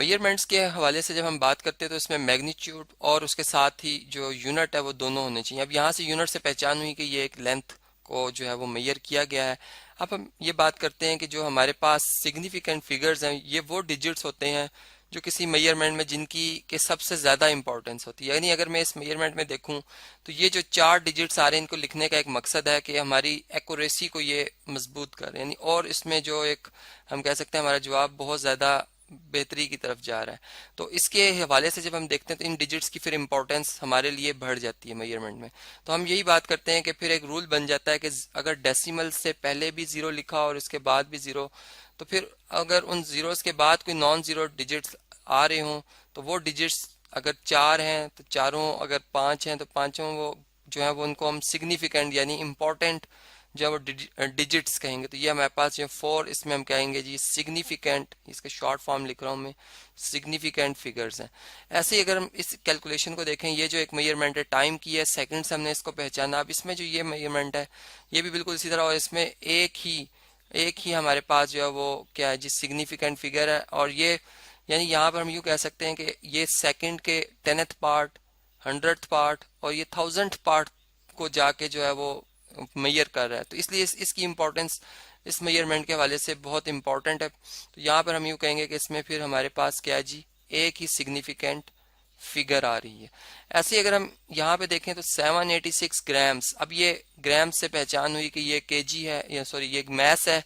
Measurements के हवाले से जब हम बात करते हैं तो इसमें मैग्नीट्यूड और उसके साथ ही जो यूनिट है वो दोनों होने चाहिए। अब यहाँ से यूनिट से पहचान हुई कि ये एक लेंथ को जो है वो मेजर किया गया है। अब हम ये बात करते हैं कि जो हमारे पास सिग्निफिकेंट फिगर्स हैं ये वो डिजिट्स होते हैं जो किसी मेजरमेंट में जिनकी के सबसे ज़्यादा इंपॉर्टेंस होती है। यानी अगर मैं इस मेजरमेंट में देखूं तो ये जो 4 डिजिट्स आ रहे हैं इनको लिखने का एक मकसद है कि हमारी एक्यूरेसी को ये मजबूत कर यानी, और इसमें जो एक हम कह सकते हैं हमारा जवाब बहुत ज़्यादा बेहतरी की तरफ जा रहा है। तो इसके हवाले से जब हम देखते हैं तो इन डिजिट्स की फिर इंपॉर्टेंस हमारे लिए बढ़ जाती है मेजरमेंट में। तो हम यही बात करते हैं कि फिर एक रूल बन जाता है कि अगर डेसिमल से पहले भी ज़ीरो लिखा और इसके बाद भी ज़ीरो, तो फिर अगर उन ज़ीरोस के बाद कोई नॉन ज़ीरो डिजिट्स आ रहे हों तो वो डिजिट्स अगर 4 हैं तो चारों, अगर 5 हैं तो पांचों वो जो है वो उनको हम सिग्निफिकेंट यानी इम्पोर्टेंट जो है वो डिजिट्स कहेंगे। तो ये हमारे पास जो 4 इसमें हम कहेंगे जी सिग्निफिकेंट, इसका शॉर्ट फॉर्म लिख रहा हूँ मैं, सिग्निफिकेंट फिगर्स हैं। ऐसे ही अगर हम इस कैलकुलेशन को देखें, ये जो एक मेजरमेंट है टाइम की है, सेकंड से हमने इसको पहचाना। अब इसमें जो ये मेजरमेंट है ये भी बिल्कुल इसी तरह, और इसमें एक ही हमारे पास जो है वो क्या है जी सिग्निफिकेंट फिगर है। और ये यानी यहाँ पर हम यूँ कह सकते हैं कि ये सेकंड के 10th पार्ट, 100th पार्ट और ये 1000th पार्ट को जाके जो है वो मेजर कर रहा है। तो इसलिए इसकी इम्पोर्टेंस इस मेजरमेंट के हवाले से बहुत इंपॉर्टेंट है। तो यहाँ पर हम यूँ कहेंगे कि इसमें फिर हमारे पास क्या है जी एक ही सिग्निफिकेंट फिगर आ रही है। ऐसे ही अगर हम यहाँ पे देखें तो 786 ग्राम्स, अब ये ग्राम से पहचान हुई कि ये केजी है, या सॉरी ये एक मैस है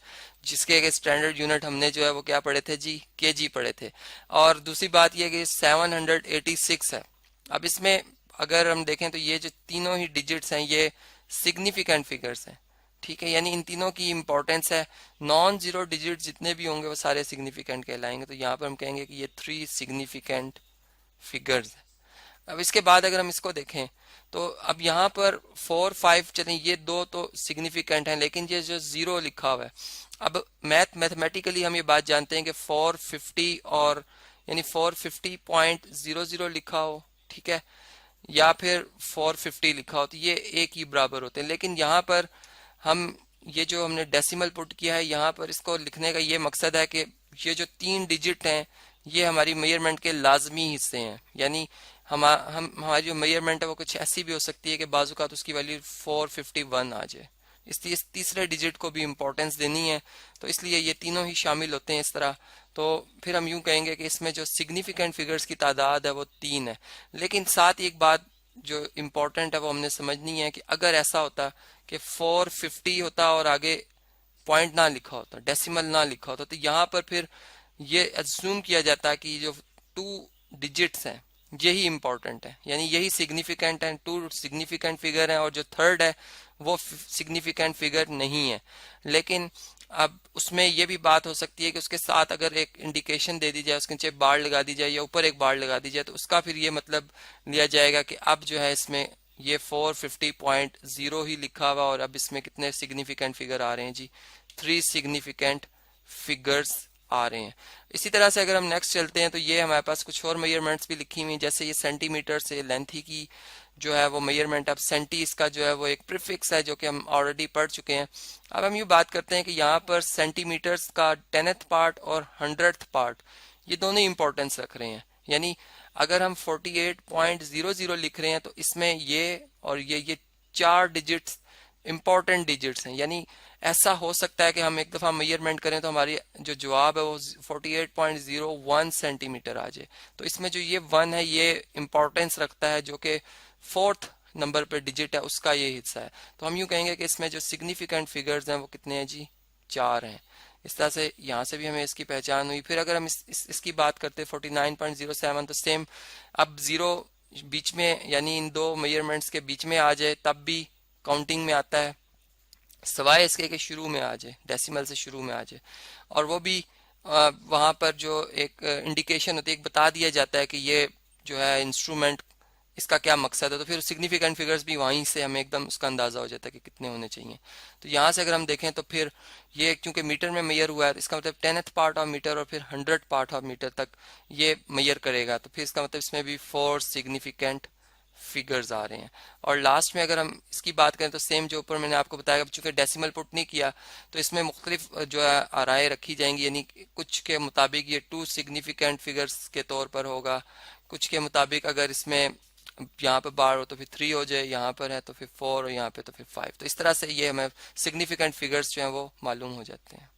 जिसके एक स्टैंडर्ड यूनिट हमने जो है वो क्या पढ़े थे जी, केजी पढ़े थे। और दूसरी बात ये कि 786 है। अब इसमें अगर हम देखें तो ये जो तीनों ही डिजिट्स हैं ये सिग्निफिकेंट फिगर्स हैं, ठीक है। यानी इन तीनों की इंपॉर्टेंस है, नॉन जीरो डिजिट जितने भी होंगे वो सारे सिग्निफिकेंट कहलाएंगे। तो यहाँ पर हम कहेंगे कि ये 3 सिग्निफिकेंट फिगर्स है। अब इसके बाद अगर हम इसको देखें तो अब यहाँ पर 4 5 चलें, ये दो तो सिग्निफिकेंट हैं, लेकिन ये जो जीरो लिखा हुआ है, अब मैथमेटिकली हम ये बात जानते हैं कि 450 और यानी 450.00 लिखा हो, ठीक है, या फिर 450 लिखा हो, तो ये एक ही बराबर होते हैं। लेकिन यहाँ पर हम ये जो हमने डेसिमल पुट किया है यहाँ पर, इसको लिखने का ये मकसद है कि ये जो 3 डिजिट हैं ये हमारी मेजरमेंट के लाजमी हिस्से हैं। यानी हमारी जो मेजरमेंट है वो कुछ ऐसी भी हो सकती है कि बाज़-औक़ात उसकी वैल्यू 451 आ जाए, इसलिए इस तीसरे डिजिट को भी इम्पोर्टेंस देनी है। तो इसलिए ये तीनों ही शामिल होते हैं इस तरह। तो फिर हम यूं कहेंगे कि इसमें जो सिग्निफिकेंट फिगर्स की तादाद है वो 3 है। लेकिन साथ ही एक बात जो इम्पोर्टेंट है वो हमने समझनी है कि अगर ऐसा होता कि 450 होता और आगे पॉइंट ना लिखा होता, डेसिमल ना लिखा होता, तो यहाँ पर फिर ये अज्यूम किया जाता है कि जो 2 डिजिट्स हैं यही इंपॉर्टेंट है, यानी यही सिग्निफिकेंट है, 2 सिग्निफिकेंट फिगर है और जो थर्ड है वो सिग्निफिकेंट फिगर नहीं है। लेकिन अब उसमें ये भी बात हो सकती है कि उसके साथ अगर एक इंडिकेशन दे दी जाए, उसके नीचे बार लगा दी जाए या ऊपर एक बार लगा दी जाए, तो उसका फिर ये मतलब लिया जाएगा कि अब जो है इसमें ये 450.0 ही लिखा हुआ और अब इसमें कितने सिग्निफिकेंट फिगर आ रहे हैं जी, 3 सिग्निफिकेंट फिगर्स आ रहे हैं। इसी तरह से अगर हम नेक्स्ट चलते हैं तो ये हमारे पास कुछ और मेजरमेंट्स भी लिखी हुई हैं, जैसे ये सेंटीमीटर से लेंथ ही की जो है वो मेजरमेंट। अब सेंटी इसका जो है वो एक प्रीफिक्स है जो कि हम ऑलरेडी पढ़ चुके हैं। अब हम ये बात करते हैं कि यहाँ पर सेंटीमीटर्स का 10th पार्ट और 100th पार्ट ये दोनों इंपॉर्टेंस रख रहे हैं। यानी अगर हम 48.00 लिख रहे हैं तो इसमें ये और ये 4 डिजिट्स इंपॉर्टेंट डिजिट्स हैं। यानी ऐसा हो सकता है कि हम एक दफ़ा मेजरमेंट करें तो हमारी जो जवाब है वो 48.01 सेंटीमीटर आ जाए। तो इसमें जो ये 1 है ये इंपॉर्टेंस रखता है, जो कि 4th नंबर पर डिजिट है उसका ये हिस्सा है। तो हम यूँ कहेंगे कि इसमें जो सिग्निफिकेंट फिगर्स हैं वो कितने हैं जी, 4 हैं। इस तरह से यहाँ से भी हमें इसकी पहचान हुई। फिर अगर हम इसकी बात करते हैं 49.07, तो सेम, अब जीरो बीच में यानी इन दो मेजरमेंट्स के बीच में आ जाए तब भी काउंटिंग में आता है, सवाए इसके कि शुरू में आ जाए, डेसिमल से शुरू में आ जाए। और वो भी वहाँ पर जो एक इंडिकेशन होती है, एक बता दिया जाता है कि ये जो है इंस्ट्रूमेंट इसका क्या मकसद है। तो फिर सिग्निफिकेंट फिगर्स भी वहीं से हमें एकदम उसका अंदाजा हो जाता है कि कितने होने चाहिए। तो यहाँ से अगर हम देखें तो फिर ये क्योंकि मीटर में मेजर हुआ है, इसका मतलब 10th पार्ट ऑफ मीटर और फिर 100 पार्ट ऑफ मीटर तक ये मेजर करेगा। तो फिर इसका मतलब इसमें भी 4 सिग्निफिकेंट फिगर्स आ रहे हैं। और लास्ट में अगर हम इसकी बात करें तो सेम जो ऊपर मैंने आपको बताया, चूंकि डेसिमल पुट नहीं किया तो इसमें मुख्तलिफ जो है आराएं रखी जाएंगी, यानी कुछ के मुताबिक ये टू सिग्निफिकेंट फिगर्स के तौर पर होगा, कुछ के मुताबिक अगर इसमें यहाँ पे बार हो तो फिर 3 हो जाए, यहाँ पर है तो फिर 4 और यहाँ पे तो फिर 5। तो इस तरह से ये हमें सिग्निफिकेंट फिगर्स जो हैं वो मालूम हो जाते हैं।